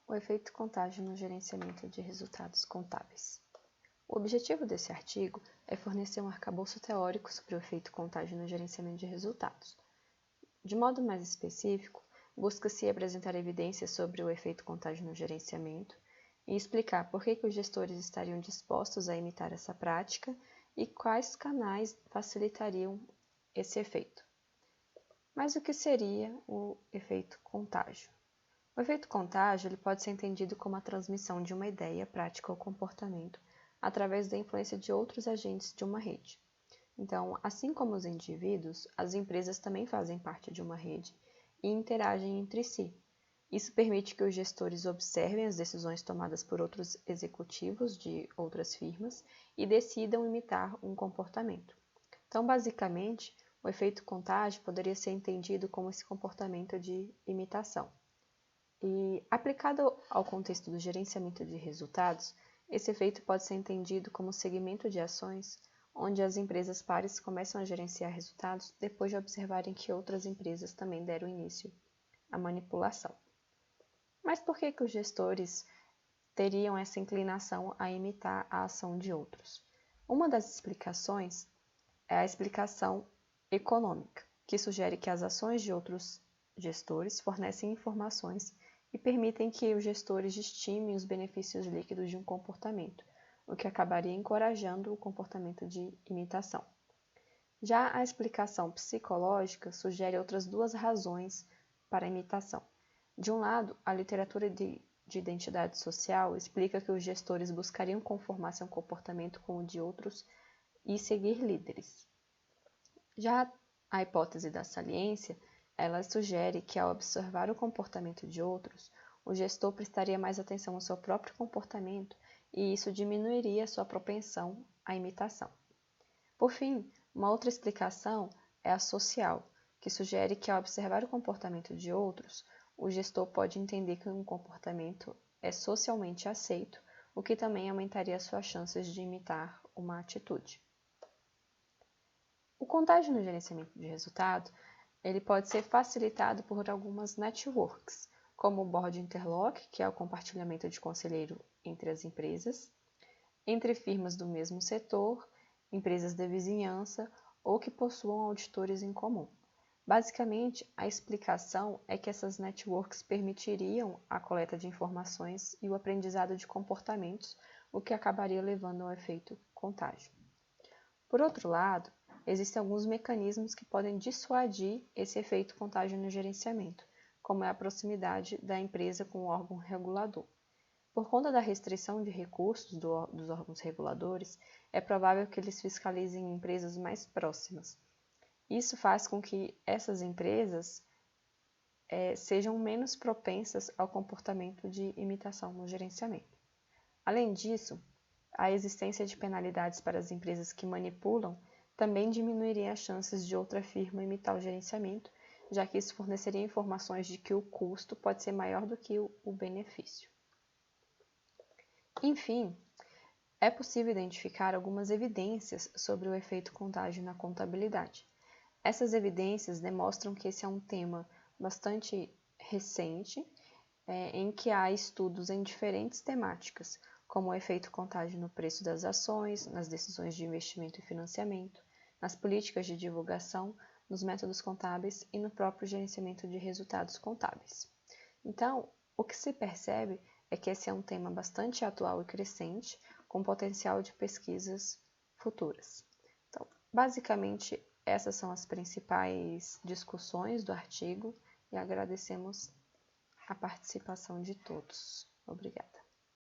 O efeito contágio no gerenciamento de resultados contábeis. O objetivo desse artigo é fornecer um arcabouço teórico sobre o efeito contágio no gerenciamento de resultados. De modo mais específico, busca-se apresentar evidências sobre o efeito contágio no gerenciamento e explicar por que os gestores estariam dispostos a imitar essa prática e quais canais facilitariam esse efeito. Mas o que seria o efeito contágio? O efeito contágio ele pode ser entendido como a transmissão de uma ideia, prática ou comportamento através da influência de outros agentes de uma rede. Então, assim como os indivíduos, as empresas também fazem parte de uma rede e interagem entre si. Isso permite que os gestores observem as decisões tomadas por outros executivos de outras firmas e decidam imitar um comportamento. Então, basicamente, o efeito contágio poderia ser entendido como esse comportamento de imitação. E, aplicado ao contexto do gerenciamento de resultados, esse efeito pode ser entendido como segmento de ações onde as empresas pares começam a gerenciar resultados depois de observarem que outras empresas também deram início à manipulação. Mas por que os gestores teriam essa inclinação a imitar a ação de outros? Uma das explicações é a explicação econômica, que sugere que as ações de outros gestores fornecem informações e permitem que os gestores estimem os benefícios líquidos de um comportamento, o que acabaria encorajando o comportamento de imitação. Já a explicação psicológica sugere outras duas razões para a imitação. De um lado, a literatura de identidade social explica que os gestores buscariam conformar seu comportamento com o de outros e seguir líderes. Já a hipótese da saliência, ela sugere que ao observar o comportamento de outros, o gestor prestaria mais atenção ao seu próprio comportamento e isso diminuiria sua propensão à imitação. Por fim, uma outra explicação é a social, que sugere que ao observar o comportamento de outros, o gestor pode entender que um comportamento é socialmente aceito, o que também aumentaria suas chances de imitar uma atitude. O contágio no gerenciamento de resultado ele pode ser facilitado por algumas networks, como o Board Interlock, que é o compartilhamento de conselheiro entre as empresas, entre firmas do mesmo setor, empresas de vizinhança ou que possuam auditores em comum. Basicamente, a explicação é que essas networks permitiriam a coleta de informações e o aprendizado de comportamentos, o que acabaria levando ao efeito contágio. Por outro lado, existem alguns mecanismos que podem dissuadir esse efeito contágio no gerenciamento, como é a proximidade da empresa com o órgão regulador. Por conta da restrição de recursos dos órgãos reguladores, é provável que eles fiscalizem empresas mais próximas. Isso faz com que essas empresas sejam menos propensas ao comportamento de imitação no gerenciamento. Além disso, a existência de penalidades para as empresas que manipulam também diminuiria as chances de outra firma imitar o gerenciamento, já que isso forneceria informações de que o custo pode ser maior do que o benefício. Enfim, é possível identificar algumas evidências sobre o efeito contágio na contabilidade. Essas evidências demonstram que esse é um tema bastante recente, em que há estudos em diferentes temáticas, como o efeito contágio no preço das ações, nas decisões de investimento e financiamento, nas políticas de divulgação, nos métodos contábeis e no próprio gerenciamento de resultados contábeis. Então, o que se percebe é que esse é um tema bastante atual e crescente, com potencial de pesquisas futuras. Então, basicamente, essas são as principais discussões do artigo e agradecemos a participação de todos. Obrigada.